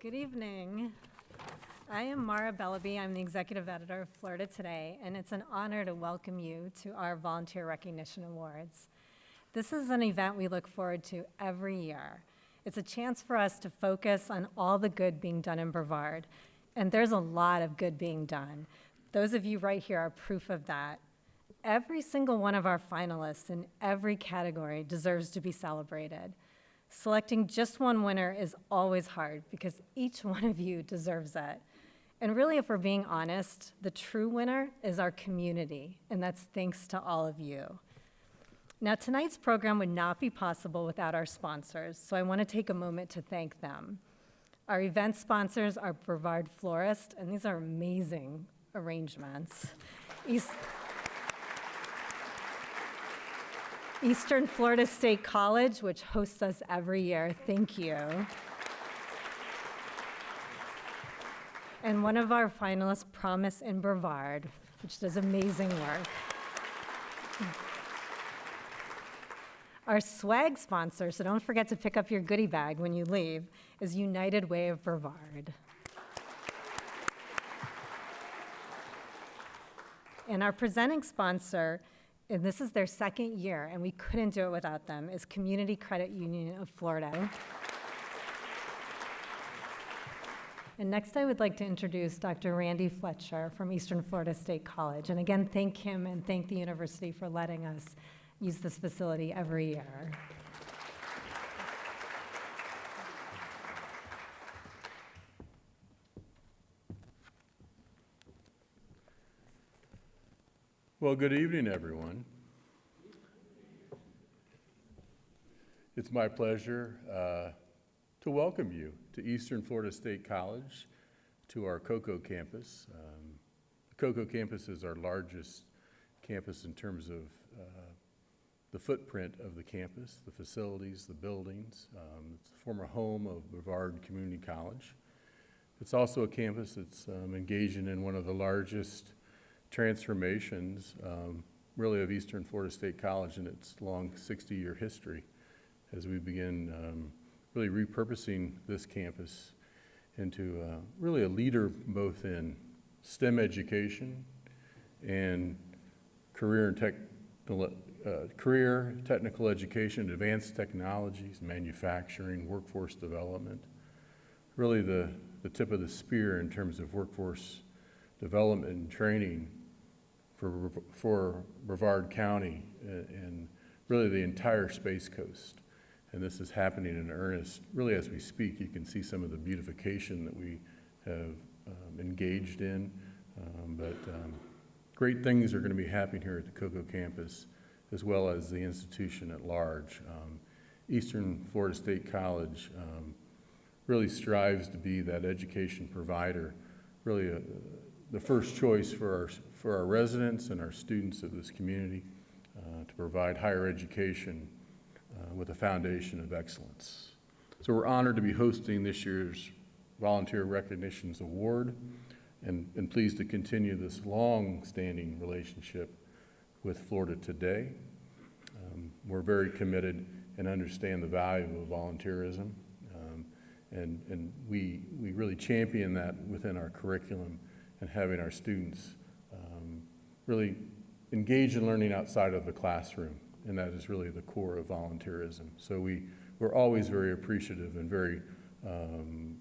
Good evening. I am Mara Bellaby. I'm the executive editor of Florida Today, and it's an honor to welcome you to our Volunteer Recognition Awards. This is an event we look forward to every year. It's a chance for us to focus on all the good being done in Brevard, and there's a lot of good being done. Those of you right here are proof of that. Every single one of our finalists in every category deserves to be celebrated. Selecting just one winner is always hard because each one of you deserves it. And really, if we're being honest, the true winner is our community, and that's thanks to all of you. Now, tonight's program would not be possible without our sponsors, so I want to take a moment to thank them. Our event sponsors are Brevard Florist, and these are amazing arrangements. Eastern Florida State College, which hosts us every year, thank you. And one of our finalists, Promise in Brevard, which does amazing work. Our swag sponsor, so don't forget to pick up your goodie bag when you leave, is United Way of Brevard. And our presenting sponsor, and this is their second year, and we couldn't do it without them, is Community Credit Union of Florida. And next I would like to introduce Dr. Randy Fletcher from Eastern Florida State College. And again, thank him and thank the university for letting us use this facility every year. Well, good evening, everyone. It's my pleasure to welcome you to Eastern Florida State College, to our Cocoa campus. The Cocoa campus is our largest campus in terms of the footprint of the campus, the facilities, the buildings. It's the former home of Brevard Community College. It's also a campus that's engaging in one of the largest transformations really of Eastern Florida State College in its long 60-year history as we begin really repurposing this campus into really a leader both in STEM education and career technical education, advanced technologies, manufacturing, workforce development, really the tip of the spear in terms of workforce development and training for Brevard County and really the entire Space Coast. And this is happening in earnest. Really, as we speak, you can see some of the beautification that we have engaged in. But great things are going to be happening here at the Cocoa campus, as well as the institution at large. Eastern Florida State College really strives to be that education provider, really the first choice for our residents and our students of this community to provide higher education with a foundation of excellence. So we're honored to be hosting this year's Volunteer Recognitions Award and pleased to continue this long-standing relationship with Florida Today. We're very committed and understand the value of volunteerism, and we really champion that within our curriculum and having our students really engage in learning outside of the classroom, and that is really the core of volunteerism. So we're always very appreciative and very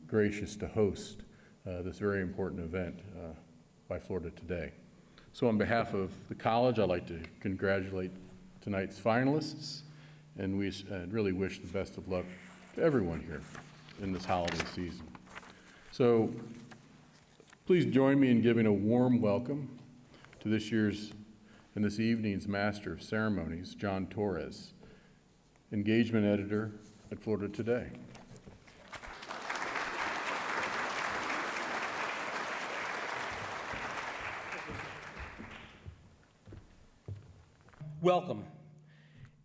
gracious to host this very important event by Florida Today. So on behalf of the college, I'd like to congratulate tonight's finalists, and we really wish the best of luck to everyone here in this holiday season. So please join me in giving a warm welcome to this year's and this evening's Master of Ceremonies, John Torres, Engagement Editor at Florida Today. Welcome.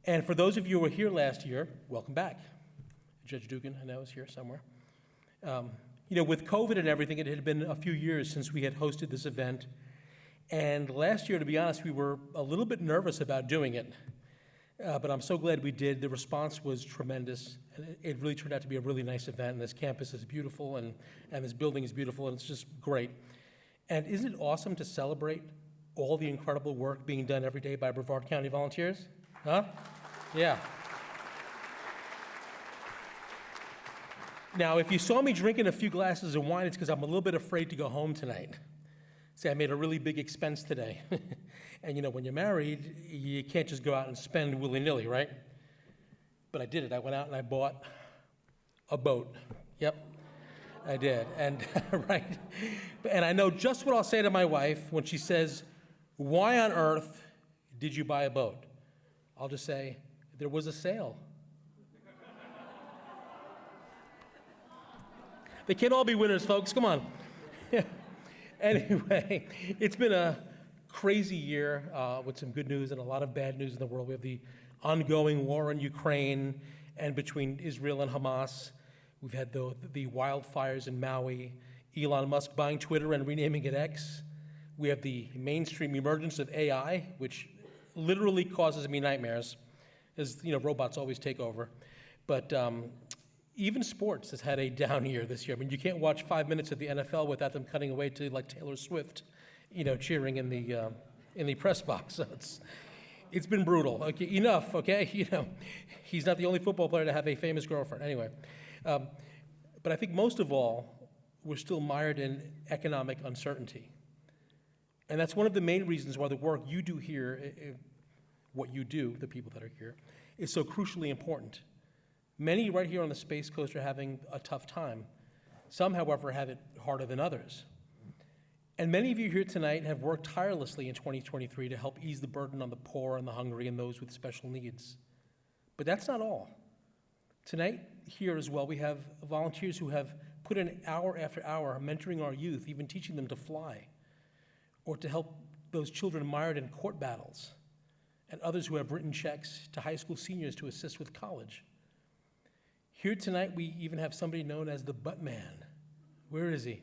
And for those of you who were here last year, welcome back. Judge Dugan, I know, is here somewhere. With COVID and everything, it had been a few years since we had hosted this event. And last year, to be honest, we were a little bit nervous about doing it. But I'm so glad we did. The response was tremendous, and it really turned out to be a really nice event, and this campus is beautiful, and this building is beautiful, and it's just great. And isn't it awesome to celebrate all the incredible work being done every day by Brevard County volunteers? Huh? Yeah. Now, if you saw me drinking a few glasses of wine, it's because I'm a little bit afraid to go home tonight. See, I made a really big expense today. And you know, when you're married, you can't just go out and spend willy-nilly, right? But I did it. I went out and I bought a boat. Yep, I did. And right. And I know just what I'll say to my wife when she says, "Why on earth did you buy a boat?" I'll just say, "There was a sale." They can't all be winners, folks. Come on. Anyway, it's been a crazy year with some good news and a lot of bad news in the world. We have the ongoing war in Ukraine and between Israel and Hamas. We've had the wildfires in Maui, Elon Musk buying Twitter and renaming it X. We have the mainstream emergence of AI, which literally causes me nightmares, as you know, robots always take over. But even sports has had a down year this year. I mean, you can't watch 5 minutes of the NFL without them cutting away to like Taylor Swift, you know, cheering in the press box. So it's been brutal. Okay, enough. Okay, you know, he's not the only football player to have a famous girlfriend. Anyway, but I think most of all, we're still mired in economic uncertainty, and that's one of the main reasons why the work you do here, what you do, the people that are here, is so crucially important. Many right here on the Space Coast are having a tough time. Some, however, have it harder than others. And many of you here tonight have worked tirelessly in 2023 to help ease the burden on the poor and the hungry and those with special needs. But that's not all. Tonight, here as well, we have volunteers who have put in hour after hour mentoring our youth, even teaching them to fly, or to help those children mired in court battles, and others who have written checks to high school seniors to assist with college. Here tonight, we even have somebody known as the Butt Man. Where is he?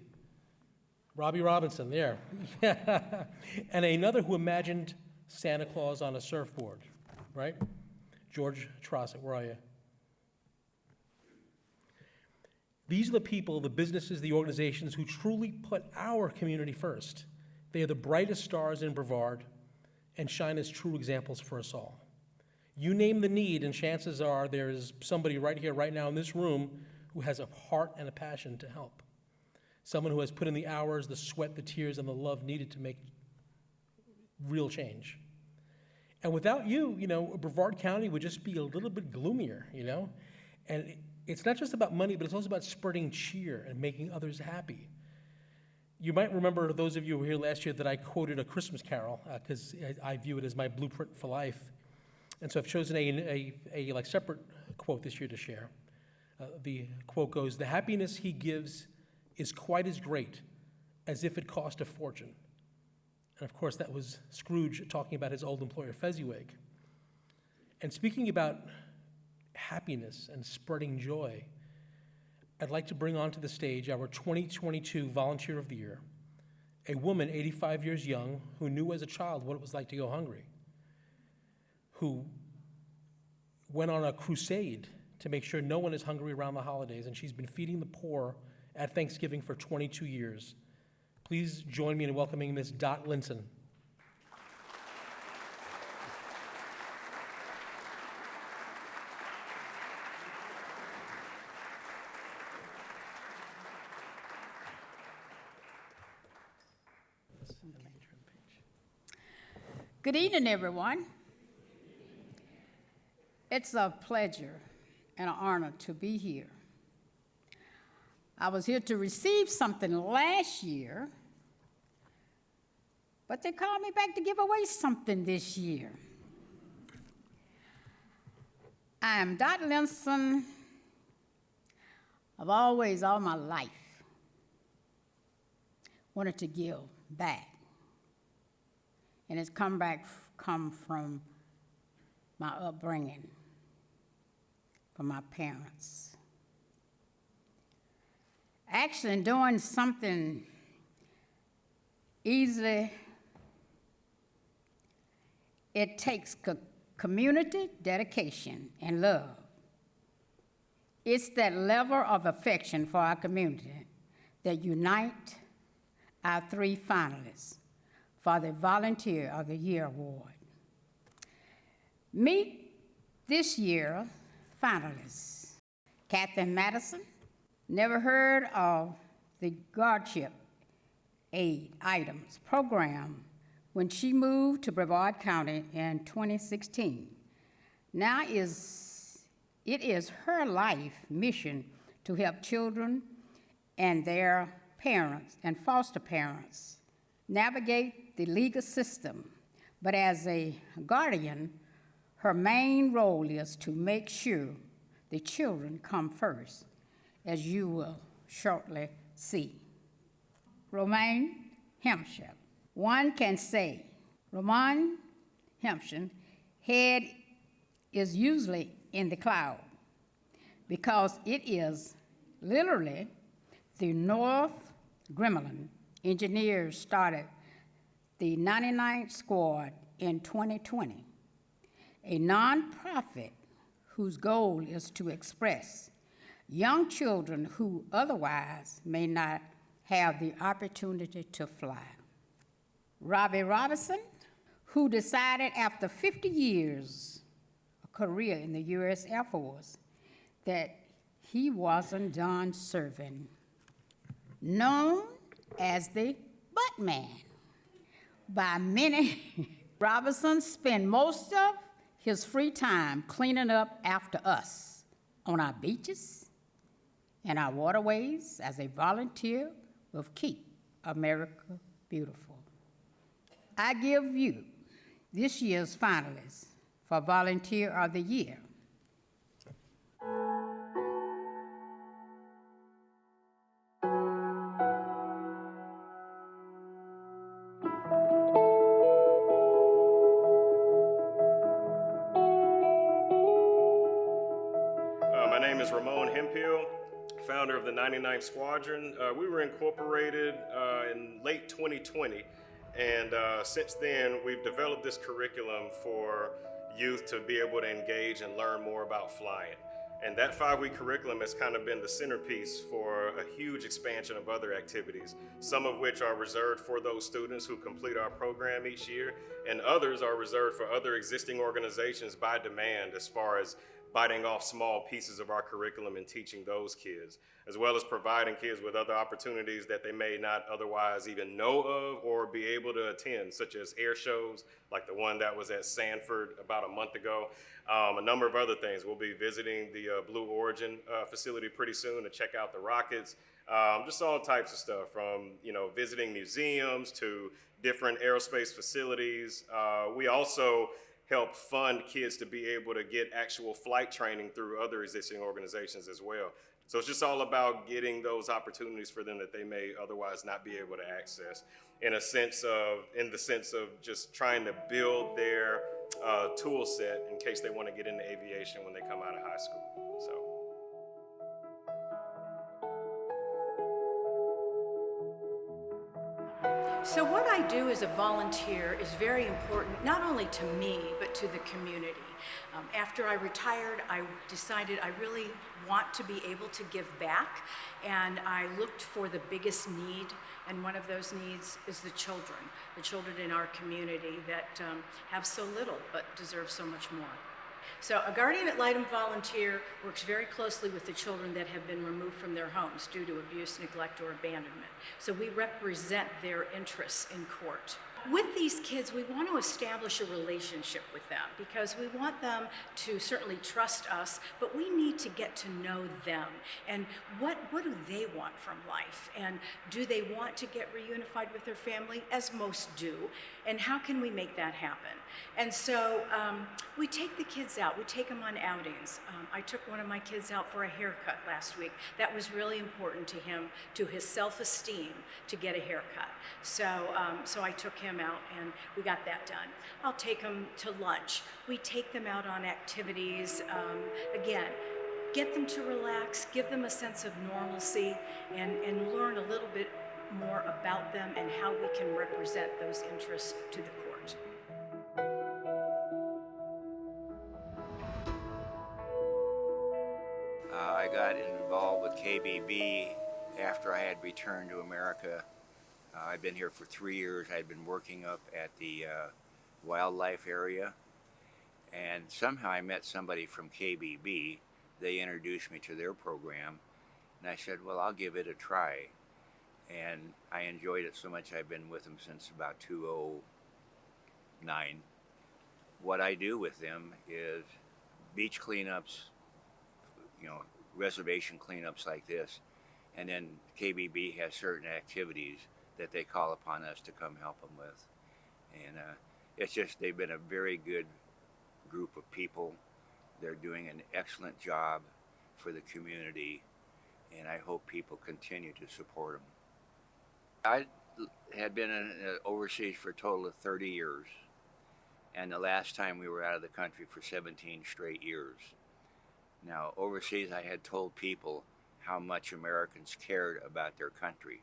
Robbie Robinson, there. And another who imagined Santa Claus on a surfboard, right? George Trossett, where are you? These are the people, the businesses, the organizations who truly put our community first. They are the brightest stars in Brevard and shine as true examples for us all. You name the need, and chances are there is somebody right here, right now in this room who has a heart and a passion to help. Someone who has put in the hours, the sweat, the tears, and the love needed to make real change. And without you, you know, Brevard County would just be a little bit gloomier, you know? And it's not just about money, but it's also about spreading cheer and making others happy. You might remember, those of you who were here last year, that I quoted a Christmas carol, because I view it as my blueprint for life. And so I've chosen a like separate quote this year to share. The quote goes, "The happiness he gives is quite as great as if it cost a fortune." And of course, that was Scrooge talking about his old employer, Fezziwig. And speaking about happiness and spreading joy, I'd like to bring onto the stage our 2022 Volunteer of the Year, a woman 85 years young who knew as a child what it was like to go hungry, who went on a crusade to make sure no one is hungry around the holidays, and she's been feeding the poor at Thanksgiving for 22 years. Please join me in welcoming Ms. Dot Linson. Good evening, everyone. It's a pleasure and an honor to be here. I was here to receive something last year, but they called me back to give away something this year. I am Dot Linson. I've always, all my life, wanted to give back. And it's come from my upbringing, from my parents. Actually, doing something easily, it takes community, dedication, and love. It's that level of affection for our community that unite our three finalists for the Volunteer of the Year Award. Meet this year finalists. Kathy Madison, never heard of the Guardianship Aid Items program when she moved to Brevard County in 2016. Now it is her life mission to help children and their parents and foster parents navigate the legal system. But as a guardian, her main role is to make sure the children come first, as you will shortly see. Romaine Hampshire. One can say Romaine Hampshire's head is usually in the cloud because it is literally the North Gremlin engineers started the 99th Squad in 2020, a nonprofit whose goal is to express young children who otherwise may not have the opportunity to fly. Robbie Robinson, who decided after 50 years of career in the U.S. Air Force that he wasn't done serving. Known as the Butt Man by many, Robinson spent most of his free time cleaning up after us on our beaches and our waterways as a volunteer with Keep America Beautiful. I give you this year's finalists for Volunteer of the Year. My name is Ramon Hemphill, founder of the 99th Squadron. We were incorporated in late 2020, and since then we've developed this curriculum for youth to be able to engage and learn more about flying. And that 5-week curriculum has kind of been the centerpiece for a huge expansion of other activities, some of which are reserved for those students who complete our program each year, and others are reserved for other existing organizations by demand as far as biting off small pieces of our curriculum and teaching those kids, as well as providing kids with other opportunities that they may not otherwise even know of or be able to attend, such as air shows, like the one that was at Sanford about a month ago. A number of other things. We'll be visiting the Blue Origin facility pretty soon to check out the rockets. Just all types of stuff, from visiting museums to different aerospace facilities. We also help fund kids to be able to get actual flight training through other existing organizations as well. So it's just all about getting those opportunities for them that they may otherwise not be able to access, in the sense of just trying to build their tool set in case they want to get into aviation when they come out of high school. So what I do as a volunteer is very important, not only to me, but to the community. After I retired, I decided I really want to be able to give back, and I looked for the biggest need, and one of those needs is the children in our community that have so little but deserve so much more. So a Guardian Ad Litem volunteer works very closely with the children that have been removed from their homes due to abuse, neglect, or abandonment. So we represent their interests in court. With these kids, we want to establish a relationship with them because we want them to certainly trust us, but we need to get to know them. And what do they want from life? And do they want to get reunified with their family, as most do? And how can we make that happen? And so we take the kids out. We take them on outings. I took one of my kids out for a haircut last week. That was really important to him, to his self-esteem, to get a haircut. So I took him out and we got that done. I'll take them to lunch. We take them out on activities. Again, get them to relax, give them a sense of normalcy, and learn a little bit more about them and how we can represent those interests to the court. involved with KBB after I had returned to America. I've been here for 3 years. I'd been working up at the wildlife area, and somehow I met somebody from KBB. They introduced me to their program, and I said, well, I'll give it a try. And I enjoyed it so much I've been with them since about 2009. What I do with them is beach cleanups, reservation cleanups like this, and then KBB has certain activities that they call upon us to come help them with. And it's just, they've been a very good group of people. They're doing an excellent job for the community, and I hope people continue to support them. I had been overseas for a total of 30 years, and the last time we were out of the country for 17 straight years. Now, overseas I had told people how much Americans cared about their country.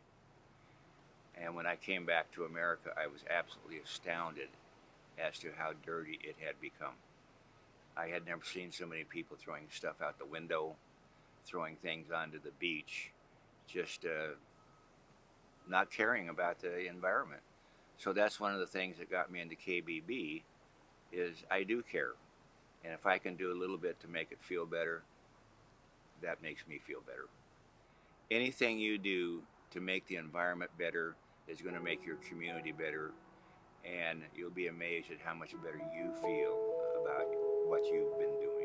And when I came back to America, I was absolutely astounded as to how dirty it had become. I had never seen so many people throwing stuff out the window, throwing things onto the beach, just not caring about the environment. So that's one of the things that got me into KBB, is I do care. And if I can do a little bit to make it feel better, that makes me feel better. Anything you do to make the environment better is going to make your community better, and you'll be amazed at how much better you feel about what you've been doing.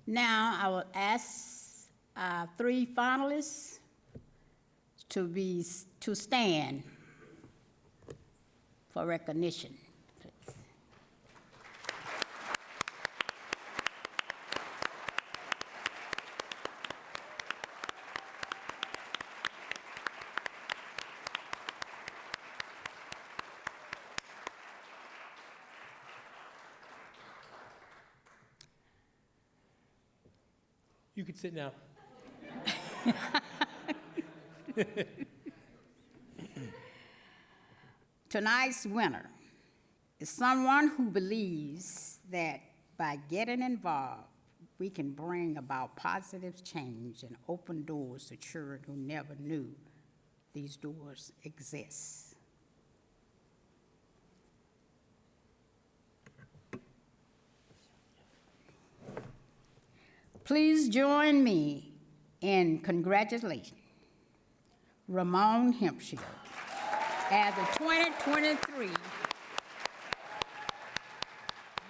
Now, I will ask our 3 finalists to stand for recognition, please. You can sit now. Tonight's winner is someone who believes that by getting involved, we can bring about positive change and open doors to children who never knew these doors exist. Please join me in congratulating Ramon Hemphill as the 2023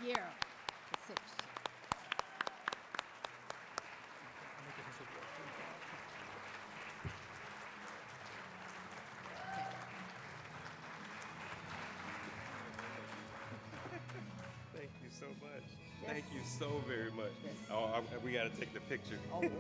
year reception. Thank you so much. Thank you so very much. Oh, we got to take the picture. Oh. Thank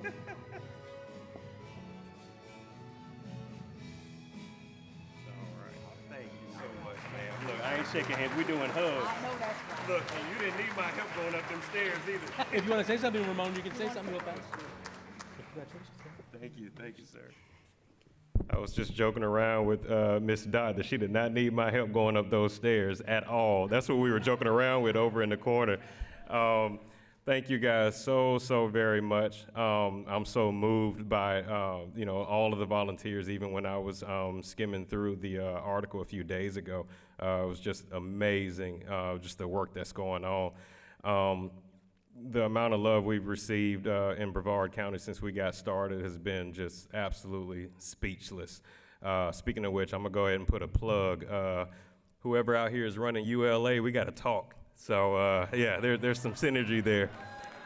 you so much, man. Look, I ain't shaking hands. We doing hugs. I know that's right. Look, and you didn't need my help going up them stairs either. If you want to say something, Ramon, you can say something real fast. Congratulations. Thank you, sir. I was just joking around with Miss Dot that she did not need my help going up those stairs at all. That's what we were joking around with over in the corner. Thank you guys so very much. I'm so moved by all of the volunteers. Even when I was skimming through the article a few days ago, it was just amazing, just the work that's going on. The amount of love we've received in Brevard County since we got started has been just absolutely speechless. Speaking of which, I'm gonna go ahead and put a plug. Whoever out here is running ULA, we got to talk. So yeah, there's some synergy there.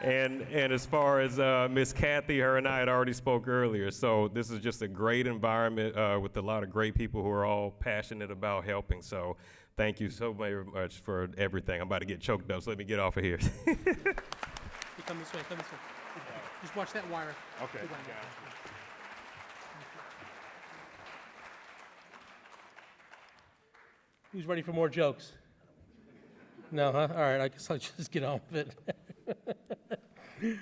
And as far as Miss Kathy, her and I had already spoke earlier. So this is just a great environment with a lot of great people who are all passionate about helping. So thank you so very much for everything. I'm about to get choked up, so let me get off of here. You come this way, come this way. Just watch that wire. Okay. The wire. Who's ready for more jokes? No, huh? All right, I guess I'll just get on with it.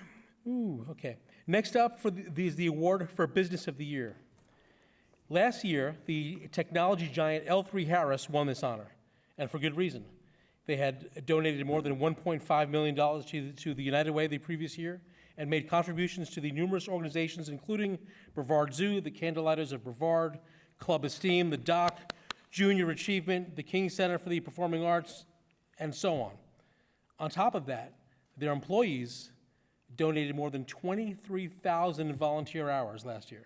Ooh, okay. Next up is the award for Business of the Year. Last year, the technology giant L3Harris won this honor, and for good reason. They had donated more than $1.5 million to the United Way the previous year and made contributions to the numerous organizations, including Brevard Zoo, the Candlelighters of Brevard, Club Esteem, the Dock, Junior Achievement, the King Center for the Performing Arts, and so on. On top of that, their employees donated more than 23,000 volunteer hours last year.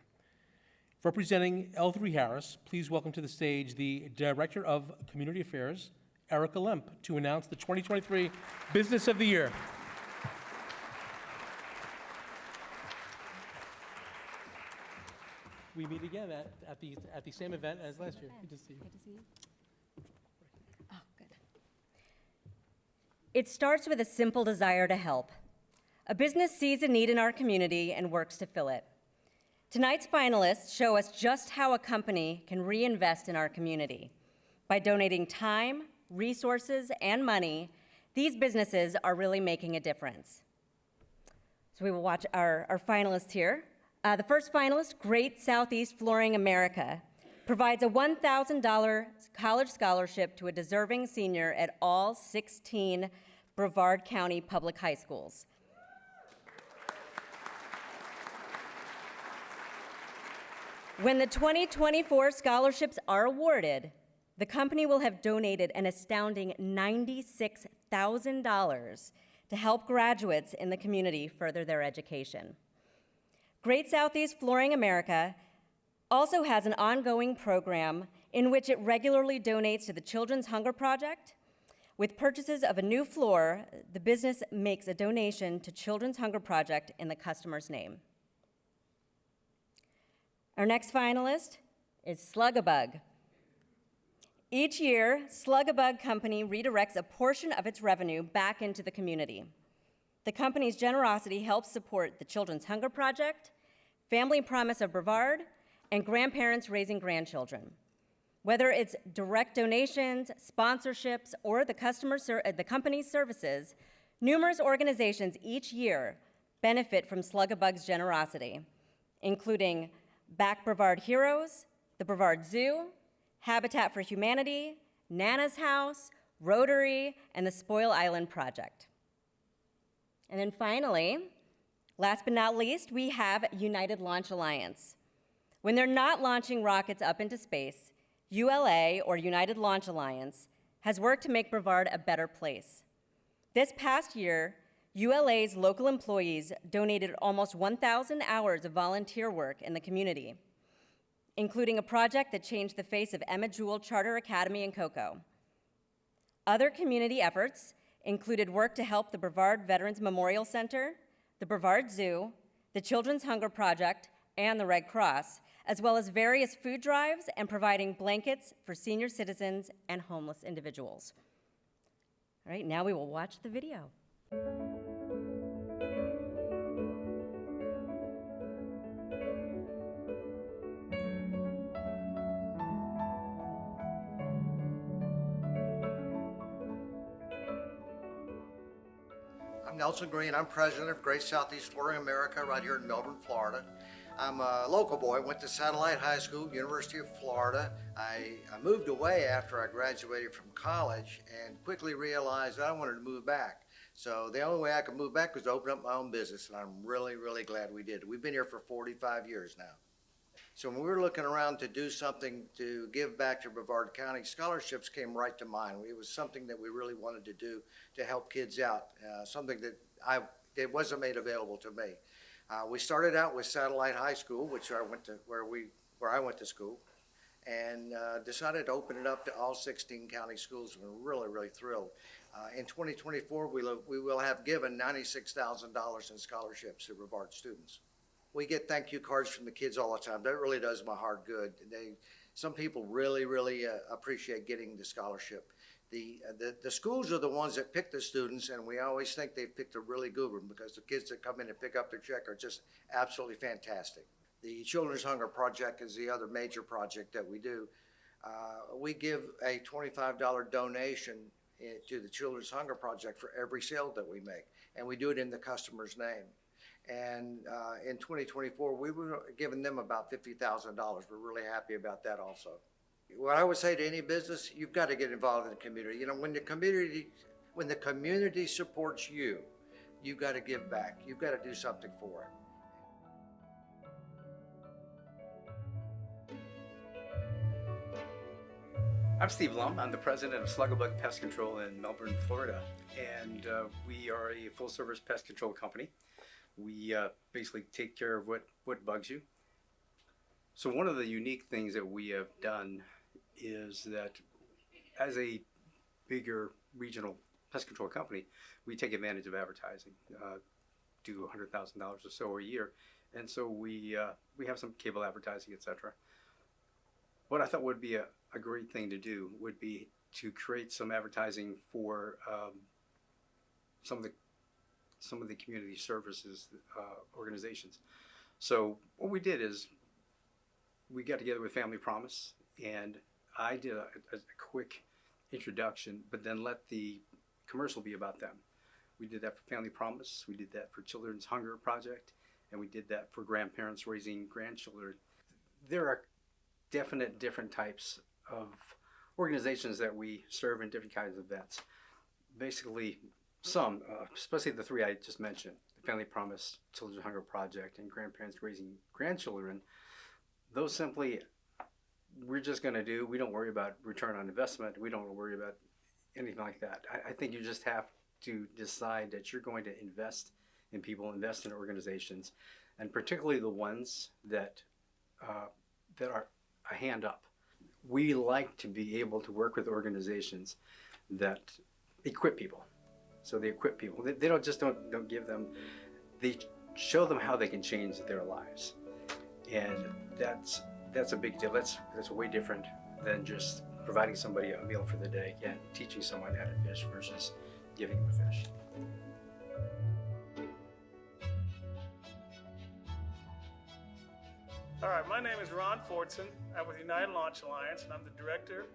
Representing L3Harris, please welcome to the stage the Director of Community Affairs, Erica Lemp, to announce the 2023 Business of the Year. We meet again at the same event as last year. Good to see you. Good to see you. Oh, good. It starts with a simple desire to help. A business sees a need in our community and works to fill it. Tonight's finalists show us just how a company can reinvest in our community. By donating time, resources, and money, these businesses are really making a difference. So we will watch our finalists here. The first finalist, Great Southeast Flooring America, provides a $1,000 college scholarship to a deserving senior at all 16 Brevard County public high schools. When the 2024 scholarships are awarded, the company will have donated an astounding $96,000 to help graduates in the community further their education. Great Southeast Flooring America also has an ongoing program in which it regularly donates to the Children's Hunger Project. With purchases of a new floor, the business makes a donation to Children's Hunger Project in the customer's name. Our next finalist is Slug-a-Bug. Each year, Slug-a-Bug Company redirects a portion of its revenue back into the community. The company's generosity helps support the Children's Hunger Project, Family Promise of Brevard, and grandparents raising grandchildren. Whether it's direct donations, sponsorships, or the company's services, numerous organizations each year benefit from Slug-a-Bug's generosity, including Back Brevard Heroes, the Brevard Zoo, Habitat for Humanity, Nana's House, Rotary, and the Spoil Island Project. And then finally, last but not least, we have United Launch Alliance. When they're not launching rockets up into space, ULA, or United Launch Alliance, has worked to make Brevard a better place. This past year, ULA's local employees donated almost 1,000 hours of volunteer work in the community, including a project that changed the face of Emma Jewell Charter Academy in Cocoa. Other community efforts included work to help the Brevard Veterans Memorial Center, the Brevard Zoo, the Children's Hunger Project, and the Red Cross, as well as various food drives and providing blankets for senior citizens and homeless individuals. All right, now we will watch the video. I'm Nelson Green. I'm president of Great Southeast Flooring America right here in Melbourne, Florida. I'm a local boy, went to Satellite High School, University of Florida. I moved away after I graduated from college and quickly realized I wanted to move back. So the only way I could move back was to open up my own business, and I'm really, really glad we did. We've been here for 45 years now. So when we were looking around to do something to give back to Brevard County, scholarships came right to mind. It was something that we really wanted to do to help kids out, something that it wasn't made available to me. We started out with Satellite High School, which I went to, where I went to school, and decided to open it up to all 16 county schools. We're really, really thrilled. In 2024, we will have given $96,000 in scholarships to Brevard students. We get thank you cards from the kids all the time. That really does my heart good. Some people really, really appreciate getting the scholarship. The schools are the ones that pick the students, and we always think they've picked a really good one because the kids that come in and pick up their check are just absolutely fantastic. The Children's Hunger Project is the other major project that we do. We give a $25 donation to the Children's Hunger Project for every sale that we make, and we do it in the customer's name. And in 2024, we were giving them about $50,000. We're really happy about that also. What I would say to any business, you've got to get involved in the community. You know, when the community supports you, you've got to give back. You've got to do something for it. I'm Steve Lum. I'm the president of Slugabug Pest Control in Melbourne, Florida. And we are a full-service pest control company. We basically take care of what bugs you. So one of the unique things that we have done is that as a bigger regional pest control company, we take advantage of advertising, do $100,000 or so a year. And so we have some cable advertising, etc. What I thought would be a great thing to do would be to create some advertising for some of the community services organizations. So what we did is we got together with Family Promise, and I did a quick introduction, but then let the commercial be about them. We did that for Family Promise, we did that for Children's Hunger Project, and we did that for grandparents raising grandchildren. There are definite different types of organizations that we serve in different kinds of events. Basically, some, especially the three I just mentioned, the Family Promise, Children's Hunger Project, and grandparents raising grandchildren, those simply, we're just going to do. We don't worry about return on investment. We don't worry about anything like that. I think you just have to decide that you're going to invest in people, invest in organizations, and particularly the ones that are a hand up. We like to be able to work with organizations that equip people. So they equip people. They don't give them, they show them how they can change their lives. And that's a big deal. That's way different than just providing somebody a meal for the day and teaching someone how to fish versus giving them a fish. All right, my name is Ron Fortson. I'm with United Launch Alliance, and I'm the Director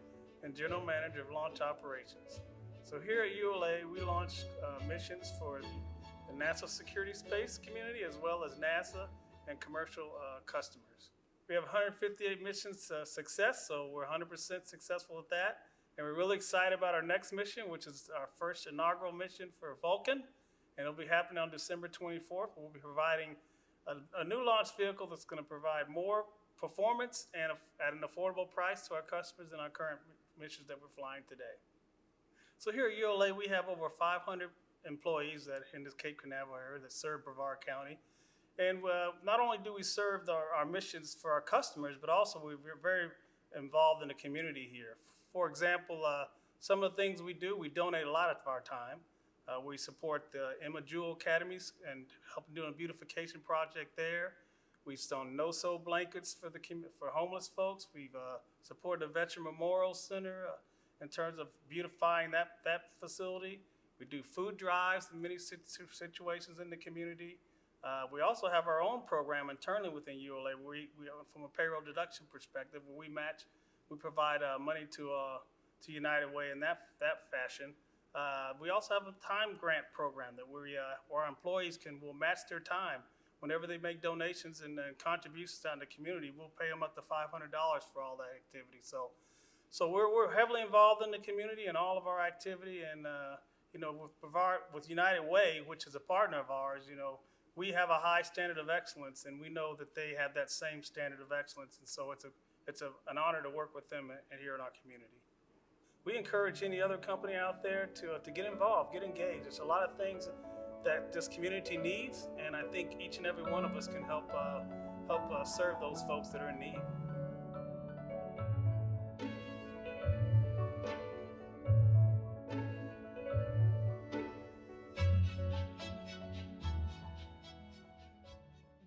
and General Manager of Launch Operations. So here at ULA, we launch missions for the NASA security space community, as well as NASA and commercial customers. We have 158 missions success, so we're 100% successful at that. And we're really excited about our next mission, which is our first inaugural mission for Vulcan. And it'll be happening on December 24th. We'll be providing a new launch vehicle that's going to provide more performance and at an affordable price to our customers than our current missions that we're flying today. So here at ULA, we have over 500 employees that in this Cape Canaveral area that serve Brevard County. And not only do we serve our missions for our customers, but also we're very involved in the community here. For example, some of the things we do, we donate a lot of our time. We support the Emma Jewell Academies and help doing a beautification project there. We've done no-sew blankets for homeless folks. We've supported the Veteran Memorial Center in terms of beautifying that facility. We do food drives in many situations in the community. We also have our own program internally within ULA. We from a payroll deduction perspective, where we provide money to United Way in that fashion. We also have a time grant program that where our employees will match their time. Whenever they make donations and contributions down to the community, we'll pay them up to $500 for all that activity. So we're heavily involved in the community and all of our activity. And with United Way, which is a partner of ours, we have a high standard of excellence, and we know that they have that same standard of excellence. And so it's an honor to work with them here in our community. We encourage any other company out there to get involved, get engaged. There's a lot of things that this community needs, and I think each and every one of us can help serve those folks that are in need.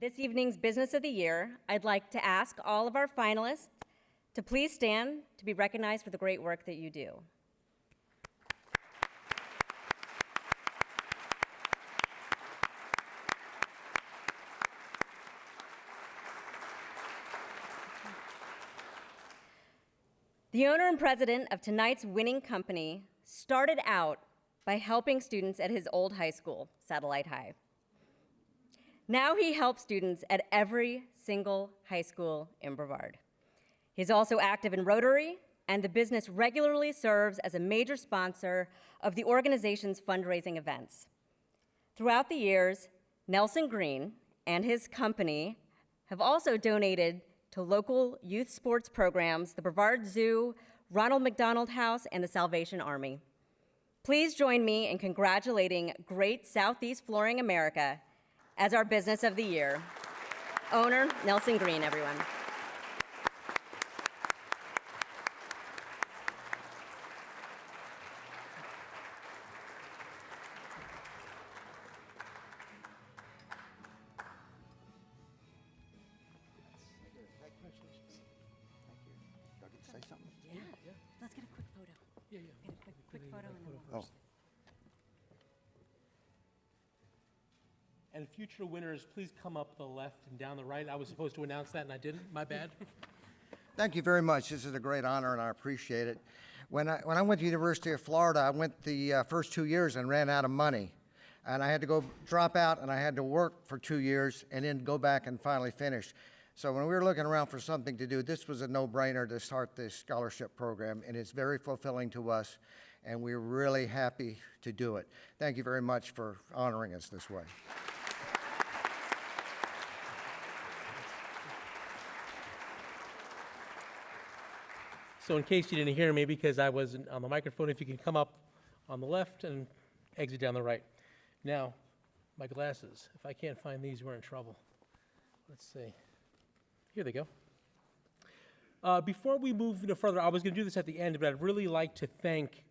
This evening's Business of the Year, I'd like to ask all of our finalists to please stand to be recognized for the great work that you do. The owner and president of tonight's winning company started out by helping students at his old high school, Satellite High. Now he helps students at every single high school in Brevard. He's also active in Rotary, and the business regularly serves as a major sponsor of the organization's fundraising events. Throughout the years, Nelson Green and his company have also donated to local youth sports programs, the Brevard Zoo, Ronald McDonald House, and the Salvation Army. Please join me in congratulating Great Southeast Flooring America as our Business of the Year. Owner, Nelson Green, everyone. Yeah, let's get a quick photo. Yeah. Get a quick photo and then Oh. And future winners, please come up the left and down the right. I was supposed to announce that and I didn't, my bad. Thank you very much. This is a great honor, and I appreciate it. When I went to the University of Florida, I went the first 2 years and ran out of money. And I had to go drop out, and I had to work for 2 years and then go back and finally finish. So when we were looking around for something to do, this was a no-brainer to start this scholarship program, and it's very fulfilling to us, and we're really happy to do it. Thank you very much for honoring us this way. So in case you didn't hear me, because I wasn't on the microphone, if you can come up on the left and exit down the right. Now, my glasses. If I can't find these, we're in trouble. Let's see. Here they go. Before we move no further, I was going to do this at the end, but I'd really like to thank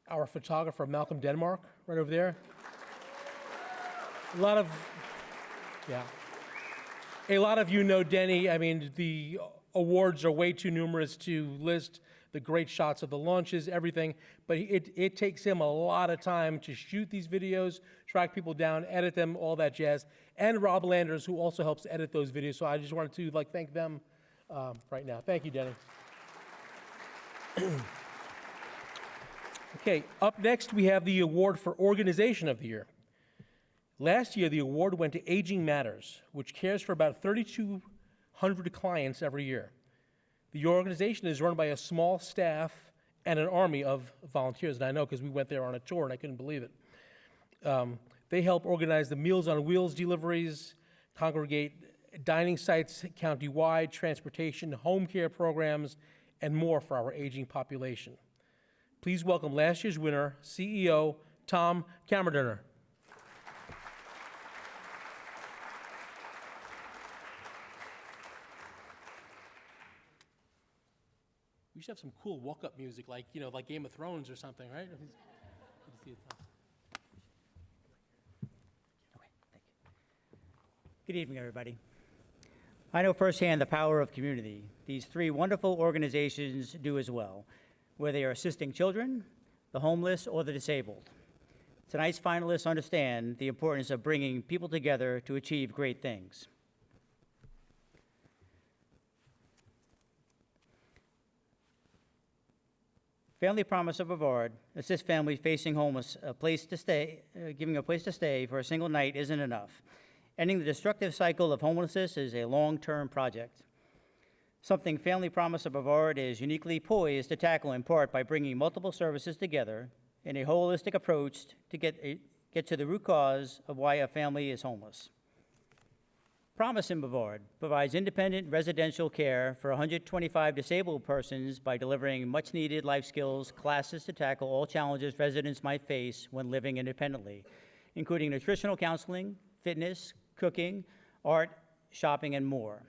our photographer, Malcolm Denmark, right over there. A lot of you know Denny. I mean, the awards are way too numerous to list, the great shots of the launches, everything, but it takes him a lot of time to shoot these videos, track people down, edit them, all that jazz, and Rob Landers, who also helps edit those videos. So I just wanted to thank them right now. Thank you, Denny. Okay, up next we have the award for Organization of the Year. Last year, the award went to Aging Matters, which cares for about 3,200 clients every year. The organization is run by a small staff and an army of volunteers, and I know because we went there on a tour and I couldn't believe it. They help organize the Meals on Wheels deliveries, congregate dining sites county-wide, transportation, home care programs, and more for our aging population. Please welcome last year's winner, CEO Tom Kammerderner. We should have some cool walk-up music, like Game of Thrones or something, right? Good to see you, Tom. Good evening, everybody. I know firsthand the power of community. These three wonderful organizations do as well, whether they are assisting children, the homeless, or the disabled. Tonight's finalists understand the importance of bringing people together to achieve great things. Family Promise of Brevard assists families facing homeless a place to stay, giving a place to stay for a single night isn't enough. Ending the destructive cycle of homelessness is a long-term project. Something Family Promise of Brevard is uniquely poised to tackle in part by bringing multiple services together in a holistic approach to get to the root cause of why a family is homeless. Promise in Brevard provides independent residential care for 125 disabled persons by delivering much-needed life skills classes to tackle all challenges residents might face when living independently, including nutritional counseling, fitness, cooking, art, shopping, and more.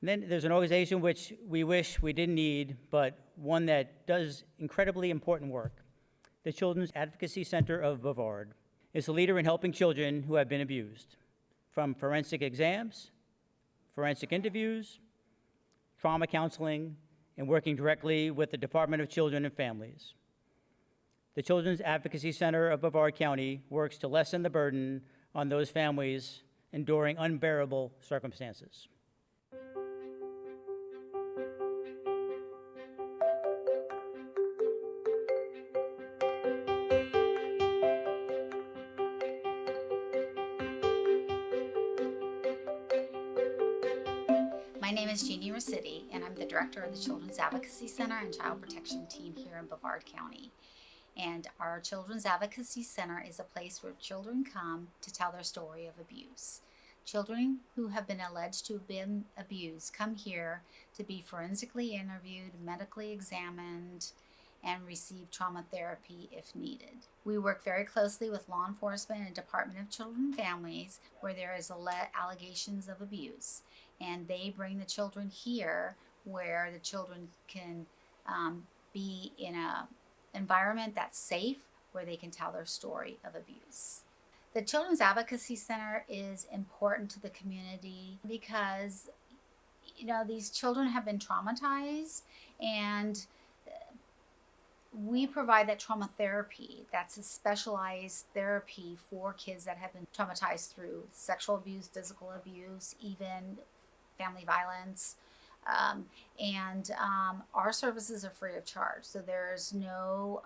And then there's an organization which we wish we didn't need, but one that does incredibly important work. The Children's Advocacy Center of Brevard is a leader in helping children who have been abused. From forensic exams, forensic interviews, trauma counseling, and working directly with the Department of Children and Families. The Children's Advocacy Center of Brevard County works to lessen the burden on those families enduring unbearable circumstances. name is Jeannie Rossetti, and I'm the director of the Children's Advocacy Center and Child Protection Team here in Brevard County. And our Children's Advocacy Center is a place where children come to tell their story of abuse. Children who have been alleged to have been abused come here to be forensically interviewed, medically examined, and receive trauma therapy if needed. We work very closely with law enforcement and Department of Children and Families where there is allegations of abuse. And they bring the children here where the children can be in an environment that's safe, where they can tell their story of abuse. The Children's Advocacy Center is important to the community because, these children have been traumatized, and we provide that trauma therapy. That's a specialized therapy for kids that have been traumatized through sexual abuse, physical abuse, even family violence. Our services are free of charge. So there's no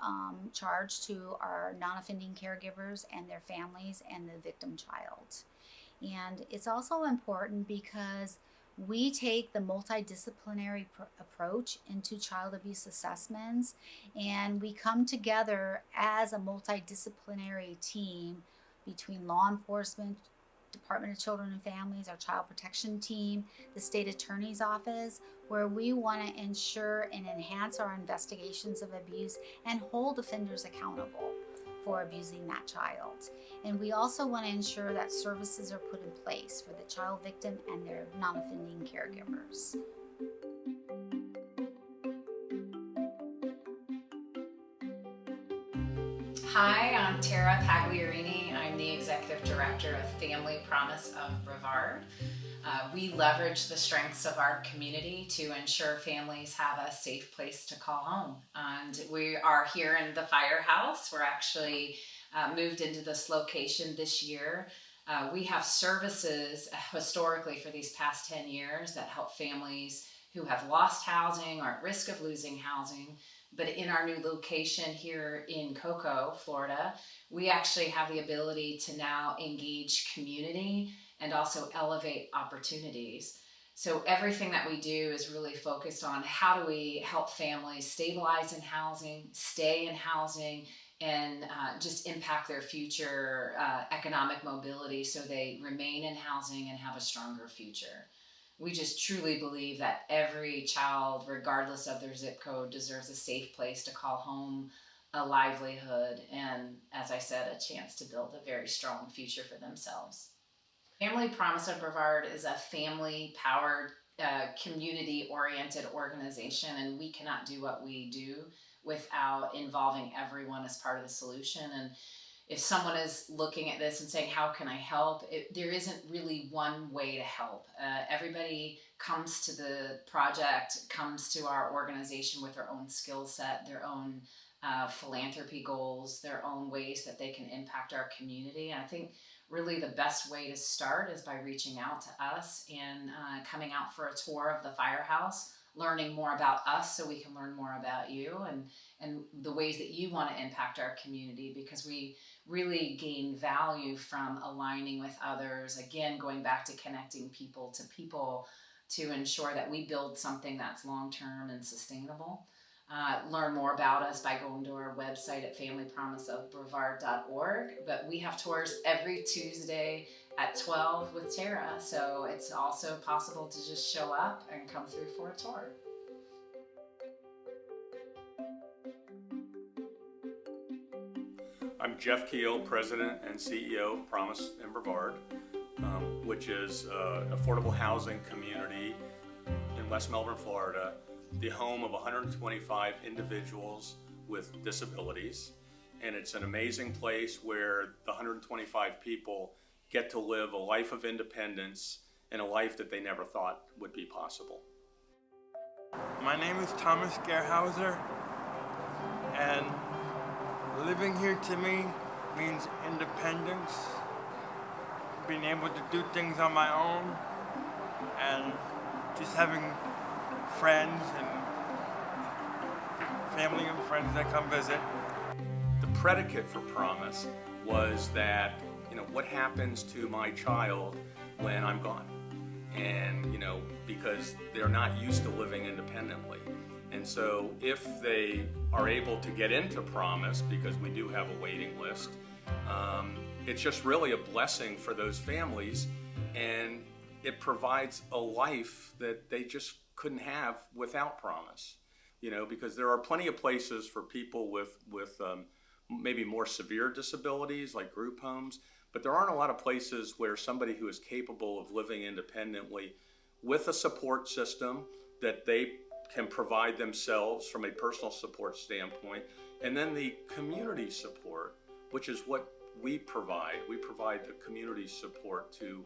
charge to our non-offending caregivers and their families and the victim child. And it's also important because we take the multidisciplinary approach into child abuse assessments, and we come together as a multidisciplinary team between law enforcement, Department of Children and Families, our child protection team, the state attorney's office, where we want to ensure and enhance our investigations of abuse and hold offenders accountable for abusing that child. And we also want to ensure that services are put in place for the child victim and their non-offending caregivers. Hi, I'm Tara Pagliarini. I'm the Executive Director of Family Promise of Brevard. We leverage the strengths of our community to ensure families have a safe place to call home. And we are here in the firehouse. We're actually moved into this location this year. We have services historically for these past 10 years that help families who have lost housing or at risk of losing housing. But in our new location here in Cocoa, Florida, we actually have the ability to now engage community and also elevate opportunities. So everything that we do is really focused on how do we help families stabilize in housing, stay in housing, and just impact their future economic mobility so they remain in housing and have a stronger future. We just truly believe that every child, regardless of their zip code, deserves a safe place to call home, a livelihood, and, as I said, a chance to build a very strong future for themselves. Family Promise of Brevard is a family-powered, community-oriented organization, and we cannot do what we do without involving everyone as part of the solution. And if someone is looking at this and saying, how can I help? There isn't really one way to help. Everybody comes to the project, comes to our organization with their own skill set, their own philanthropy goals, their own ways that they can impact our community. And I think really the best way to start is by reaching out to us and coming out for a tour of the firehouse, learning more about us so we can learn more about you and the ways that you want to impact our community, because we really gain value from aligning with others, again, going back to connecting people to ensure that we build something that's long-term and sustainable. Learn more about us by going to our website at familypromiseofbrevard.org. But we have tours every Tuesday at 12 with Tara, so it's also possible to just show up and come through for a tour. I'm Jeff Keel, President and CEO of Promise in Brevard, which is an affordable housing community in West Melbourne, Florida, the home of 125 individuals with disabilities. And it's an amazing place where the 125 people get to live a life of independence and a life that they never thought would be possible. My name is Thomas Gerhauser, and living here to me means independence, being able to do things on my own, and just having friends and family and friends that come visit. The predicate for Promise was that, what happens to my child when I'm gone? and because they're not used to living independently. And so if they are able to get into Promise, because we do have a waiting list, it's just really a blessing for those families, and it provides a life that they just couldn't have without Promise. Because there are plenty of places for people with maybe more severe disabilities, like group homes, but there aren't a lot of places where somebody who is capable of living independently with a support system that they can provide themselves from a personal support standpoint, and then the community support, which is what we provide. We provide the community support to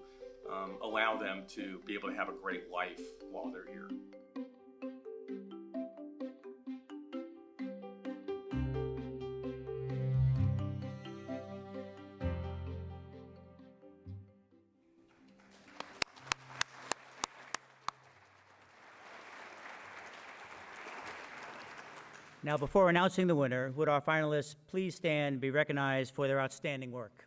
allow them to be able to have a great life while they're here. Now, before announcing the winner, would our finalists please stand and be recognized for their outstanding work?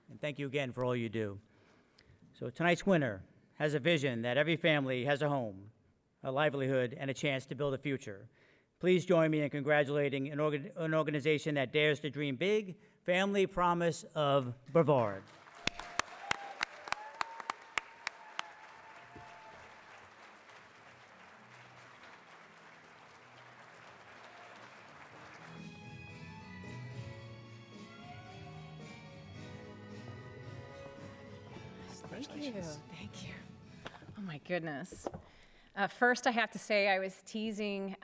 And thank you again for all you do. So tonight's winner has a vision that every family has a home, a livelihood, and a chance to build a future. Please join me in congratulating an organization that dares to dream big, Family Promise of Brevard. Thank you. Thank you. Oh my goodness. First, I have to say I was teasing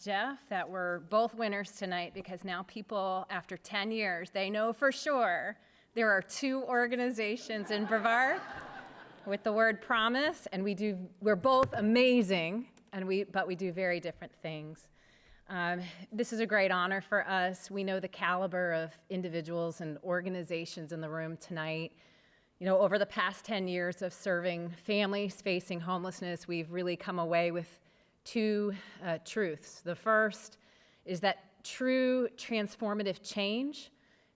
Jeff that we're both winners tonight, because now people, after 10 years, they know for sure there are two organizations in Brevard with the word promise, and we're both amazing, but we do very different things. This is a great honor for us. We know the caliber of individuals and organizations in the room tonight. Over the past 10 years of serving families facing homelessness, we've really come away with two truths. The first is that true transformative change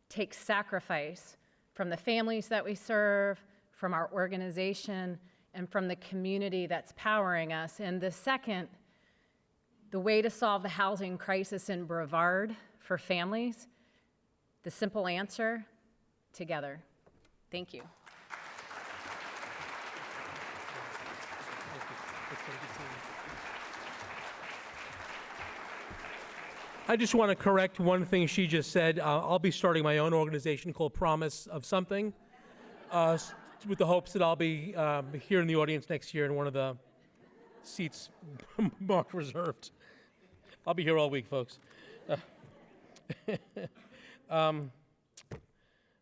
takes sacrifice from the families that we serve, from our organization, and from the community that's powering us. And the second, the way to solve the housing crisis in Brevard for families, the simple answer, together. Thank you. I just want to correct one thing she just said. I'll be starting my own organization called Promise of Something, with the hopes that I'll be here in the audience next year in one of the seats marked reserved. I'll be here all week, folks. Okay,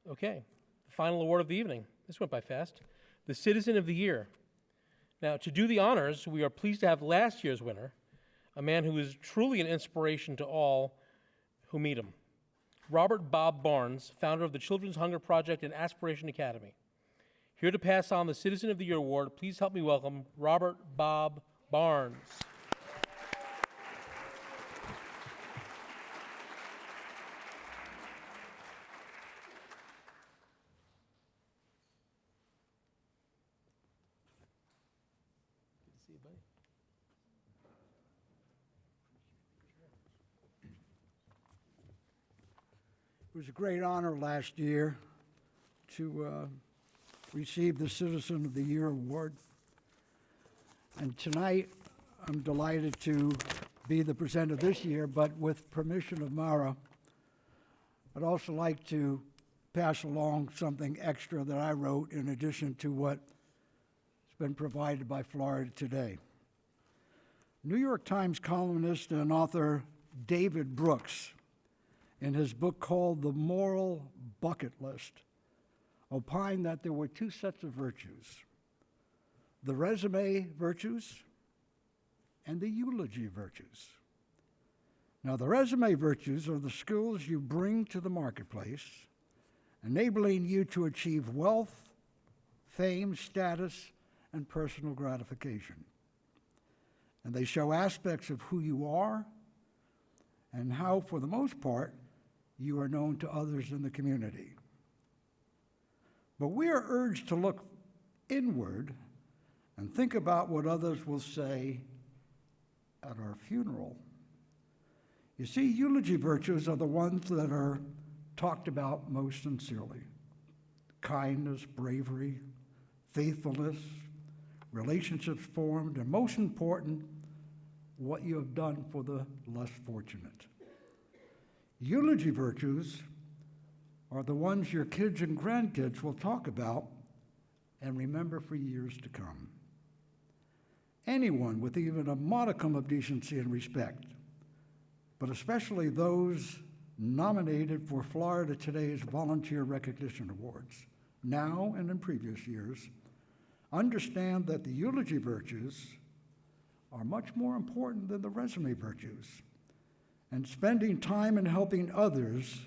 the final award of the evening. This went by fast. The Citizen of the Year. Now, to do the honors, we are pleased to have last year's winner, a man who is truly an inspiration to all who meet him. Robert Bob Barnes, founder of the Children's Hunger Project and Aspiration Academy. Here to pass on the Citizen of the Year award, please help me welcome Robert Bob Barnes. Good to see you, buddy. It was a great honor last year to receive the Citizen of the Year award. And tonight, I'm delighted to be the presenter this year, but with permission of Mara, I'd also like to pass along something extra that I wrote in addition to what's been provided by Florida Today. New York Times columnist and author David Brooks, in his book called The Moral Bucket List, opined that there were two sets of virtues: the resume virtues and the eulogy virtues. Now, the resume virtues are the skills you bring to the marketplace, enabling you to achieve wealth, fame, status, and personal gratification. and they show aspects of who you are and how, for the most part, you are known to others in the community. But we are urged to look inward and think about what others will say at our funeral. You see, eulogy virtues are the ones that are talked about most sincerely. Kindness, bravery, faithfulness, relationships formed, and most important, what you have done for the less fortunate. Eulogy virtues are the ones your kids and grandkids will talk about and remember for years to come. Anyone with even a modicum of decency and respect, but especially those nominated for Florida Today's Volunteer Recognition Awards, now and in previous years, understand that the eulogy virtues are much more important than the resume virtues, and spending time in helping others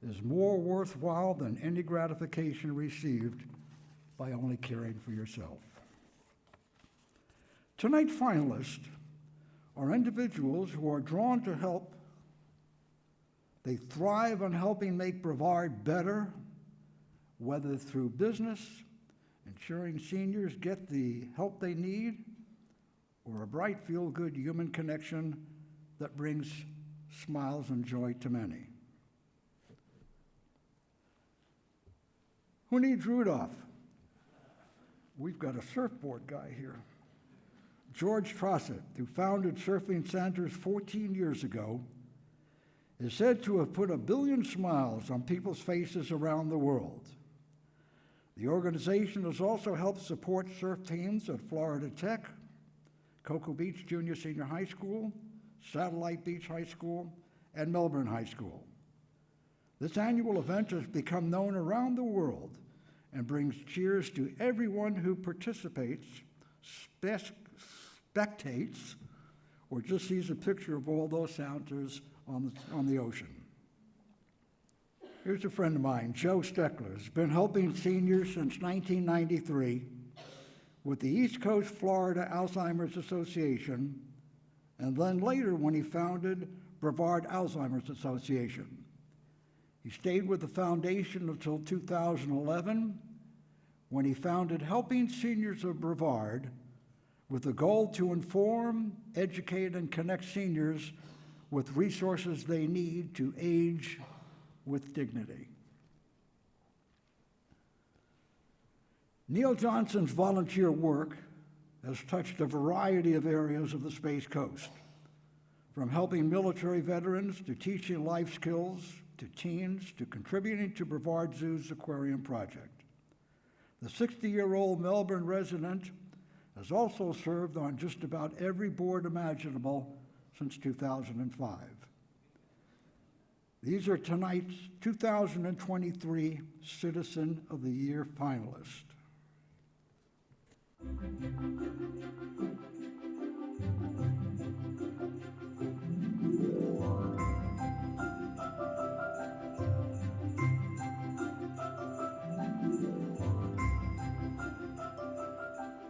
is more worthwhile than any gratification received by only caring for yourself. Tonight's finalists are individuals who are drawn to help. They thrive on helping make Brevard better, whether through business, ensuring seniors get the help they need, or a bright, feel-good human connection that brings smiles and joy to many. Who needs Rudolph? We've got a surfboard guy here. George Trossett, who founded Surfing Centers 14 years ago, is said to have put 1 billion smiles on people's faces around the world. The organization has also helped support surf teams at Florida Tech, Cocoa Beach Junior Senior High School, Satellite Beach High School, and Melbourne High School. This annual event has become known around the world and brings cheers to everyone who participates, spectates, or just sees a picture of all those sounders on the ocean. Here's a friend of mine, Joe Steckler, has been helping seniors since 1993 with the East Coast Florida Alzheimer's Association, and then later when he founded Brevard Alzheimer's Association. He stayed with the foundation until 2011, when he founded Helping Seniors of Brevard, with the goal to inform, educate, and connect seniors with resources they need to age with dignity. Neil Johnson's volunteer work has touched a variety of areas of the Space Coast, from helping military veterans to teaching life skills to teens to contributing to Brevard Zoo's aquarium project. The 60-year-old Melbourne resident has also served on just about every board imaginable since 2005. These are tonight's 2023 Citizen of the Year finalists.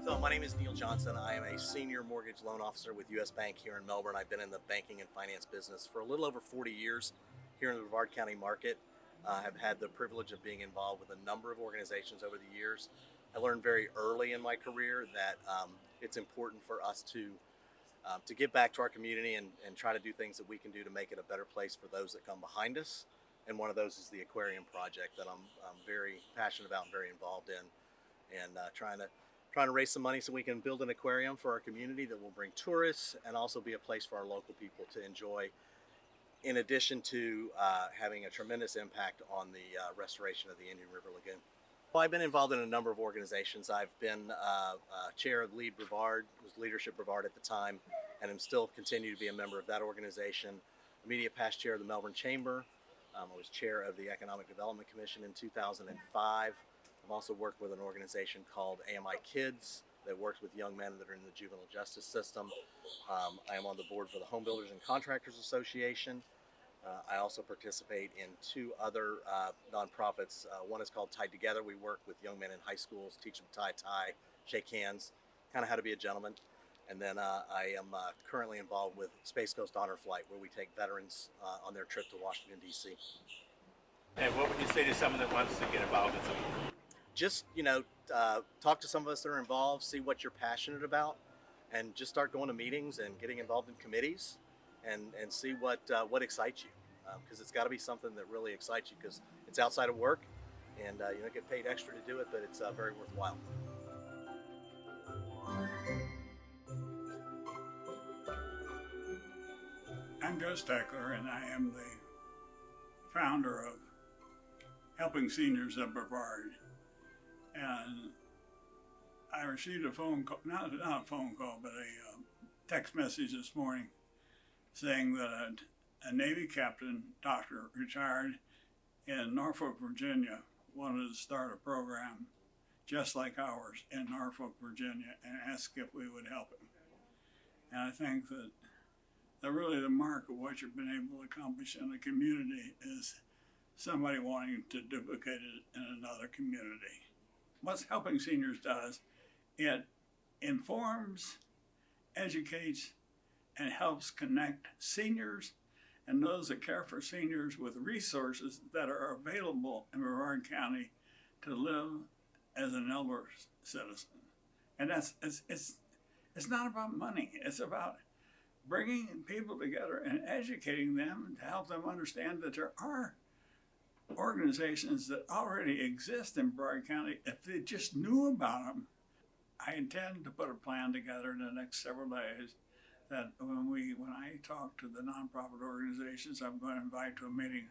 So my name is Neil Johnson. I am a senior mortgage loan officer with U.S. Bank here in Melbourne. I've been in the banking and finance business for a little over 40 years here in the Brevard County market. I've had the privilege of being involved with a number of organizations over the years. I learned very early in my career that it's important for us to give back to our community and try to do things that we can do to make it a better place for those that come behind us. And one of those is the aquarium project that I'm very passionate about and very involved in, and trying to raise some money so we can build an aquarium for our community that will bring tourists and also be a place for our local people to enjoy, in addition to having a tremendous impact on the restoration of the Indian River Lagoon. Well, I've been involved in a number of organizations. I've been chair of Lead Brevard, was Leadership Brevard at the time, and am still continue to be a member of that organization. Immediate past chair of the Melbourne Chamber. I was chair of the Economic Development Commission in 2005. I've also worked with an organization called AMI Kids that works with young men that are in the juvenile justice system. I am on the board for the Home Builders and Contractors Association. I also participate in two other nonprofits. One is called Tied Together. We work with young men in high schools, teach them tie, shake hands, kind of how to be a gentleman. And then I am currently involved with Space Coast Honor Flight, where we take veterans on their trip to Washington, D.C. And what would you say to someone that wants to get involved in something? Just, talk to some of us that are involved, see what you're passionate about, and just start going to meetings and getting involved in committees and see what excites you. Because it's got to be something that really excites you, because it's outside of work and you don't get paid extra to do it, but it's very worthwhile. I'm Gus Steckler, and I am the founder of Helping Seniors of Brevard. And I received a phone call, not a phone call, but a text message this morning saying that a Navy captain, doctor, retired in Norfolk, Virginia, wanted to start a program just like ours in Norfolk, Virginia, and asked if we would help him. And I think that really the mark of what you've been able to accomplish in a community is somebody wanting to duplicate it in another community. What Helping Seniors does, it informs, educates, and helps connect seniors and those that care for seniors with resources that are available in Brevard County to live as an elder citizen. And it's not about money. It's about bringing people together and educating them to help them understand that there are organizations that already exist in Brevard County if they just knew about them. I intend to put a plan together in the next several days that when I talk to the nonprofit organizations I'm going to invite to a meeting,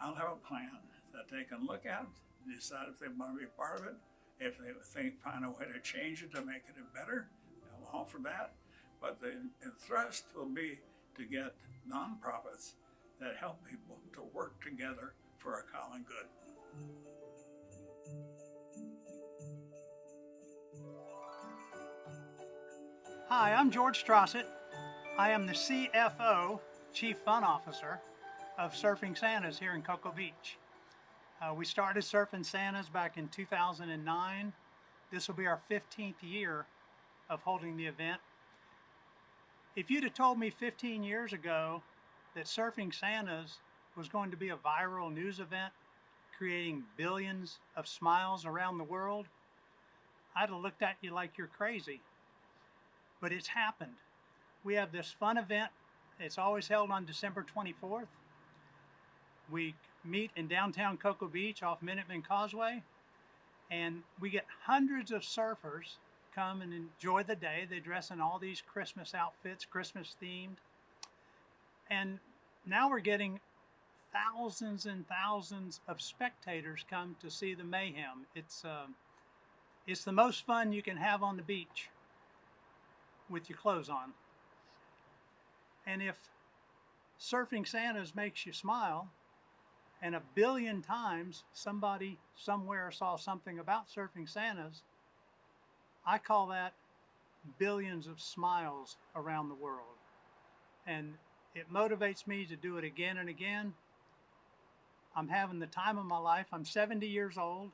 I'll have a plan that they can look at, decide if they want to be part of it. If they find a way to change it to make it better, they'll offer that. But the thrust will be to get nonprofits that help people to work together for a common good. Hi, I'm George Strossett. I am the CFO, Chief Fun Officer, of Surfing Santas here in Cocoa Beach. We started Surfing Santas back in 2009. This will be our 15th year of holding the event. If you'd have told me 15 years ago that Surfing Santas was going to be a viral news event, creating billions of smiles around the world, I'd have looked at you like you're crazy. But it's happened. We have this fun event. It's always held on December 24th. We meet in downtown Cocoa Beach off Minuteman Causeway, and we get hundreds of surfers come and enjoy the day. They dress in all these Christmas outfits, Christmas themed. And now we're getting thousands and thousands of spectators come to see the mayhem. It's the most fun you can have on the beach with your clothes on. And if Surfing Santas makes you smile, and 1 billion times somebody somewhere saw something about Surfing Santas, I call that billions of smiles around the world. And it motivates me to do it again and again. I'm having the time of my life. I'm 70 years old.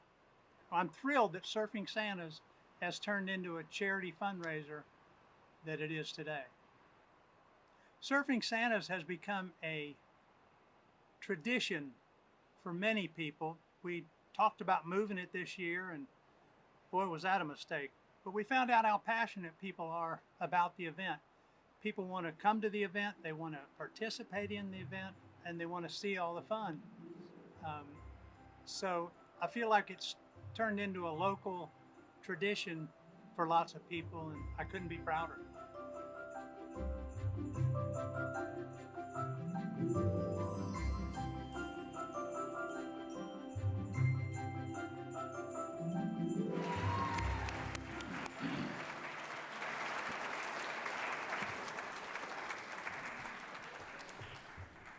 I'm thrilled that Surfing Santas has turned into a charity fundraiser that it is today. Surfing Santas has become a tradition for many people. We talked about moving it this year, and boy, was that a mistake. But we found out how passionate people are about the event. People want to come to the event, they want to participate in the event, and they want to see all the fun. So I feel like it's turned into a local tradition for lots of people, and I couldn't be prouder.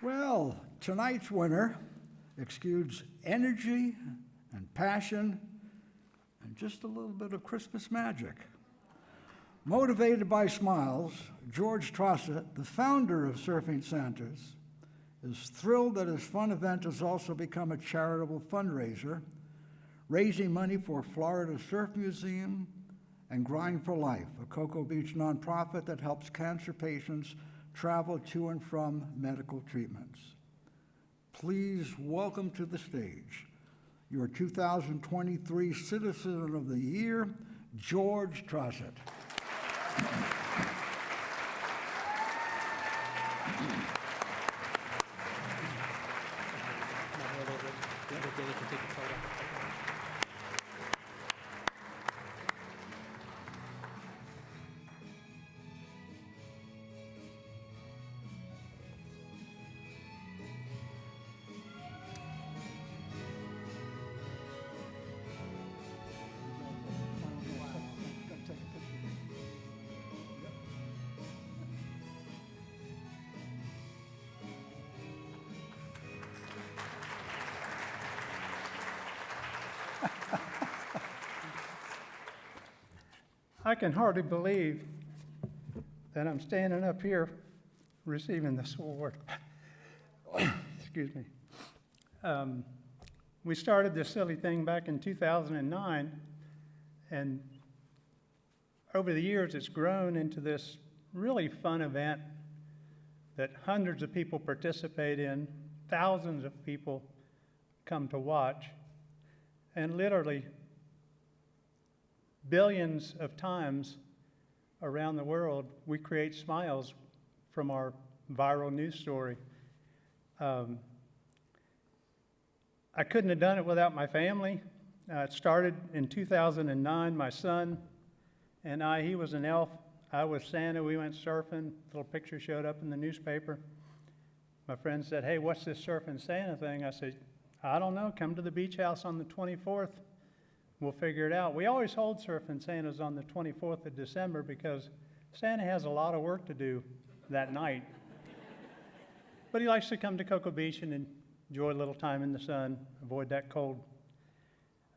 Well, tonight's winner exudes energy and passion and just a little bit of Christmas magic. Motivated by smiles, George Trossett, the founder of Surfing Santas, is thrilled that his fun event has also become a charitable fundraiser, raising money for Florida Surf Museum and Grind for Life, a Cocoa Beach nonprofit that helps cancer patients travel to and from medical treatments. Please welcome to the stage your 2023 Citizen of the Year, George Trossett. I can hardly believe that I'm standing up here receiving this award. Excuse me. We started this silly thing back in 2009, and over the years it's grown into this really fun event that hundreds of people participate in, thousands of people come to watch, and literally billions of times around the world, we create smiles from our viral news story. I couldn't have done it without my family. It started in 2009. My son and he was an elf. I was Santa. We went surfing. A little picture showed up in the newspaper. My friend said, "Hey, what's this surfing Santa thing?" I said, "I don't know. Come to the beach house on the 24th. We'll figure it out." We always hold Surfing Santas on the 24th of December because Santa has a lot of work to do that night. But he likes to come to Cocoa Beach and enjoy a little time in the sun, avoid that cold.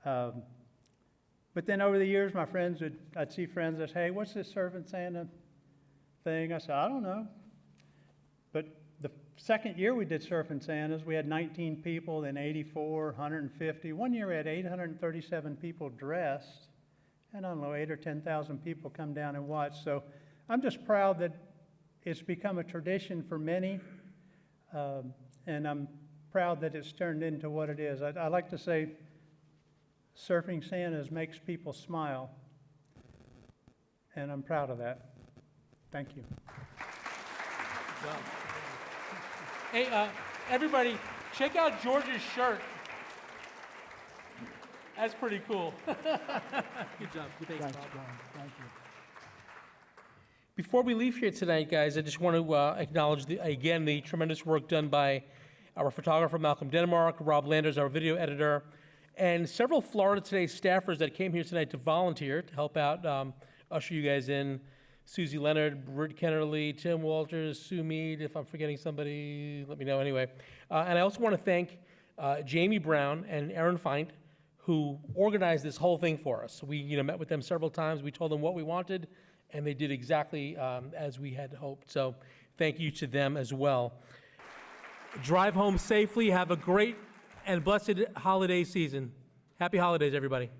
But then over the years, I'd see friends that say, "Hey, what's this Surfing Santa thing?" I said, "I don't know." But the second year we did Surfing Santas, we had 19 people, then 84, 150. One year we had 837 people dressed, and I don't know, 8,000 or 10,000 people come down and watch. So I'm just proud that it's become a tradition for many, and I'm proud that it's turned into what it is. I like to say Surfing Santas makes people smile, and I'm proud of that. Thank you. Good job. Hey, everybody, check out George's shirt. That's pretty cool. Good job. Thanks, Bob. Thank you. Before we leave here tonight, guys, I just want to acknowledge, again, the tremendous work done by our photographer, Malcolm Denmark, Rob Landers, our video editor, and several Florida Today staffers that came here tonight to volunteer to help out, usher you guys in. Susie Leonard, Britt Kennerly, Tim Walters, Sue Mead. If I'm forgetting somebody, let me know anyway. And I also want to thank Jamie Brown and Aaron Feint, who organized this whole thing for us. We met with them several times. We told them what we wanted, and they did exactly as we had hoped. So thank you to them as well. Drive home safely. Have a great and blessed holiday season. Happy holidays, everybody.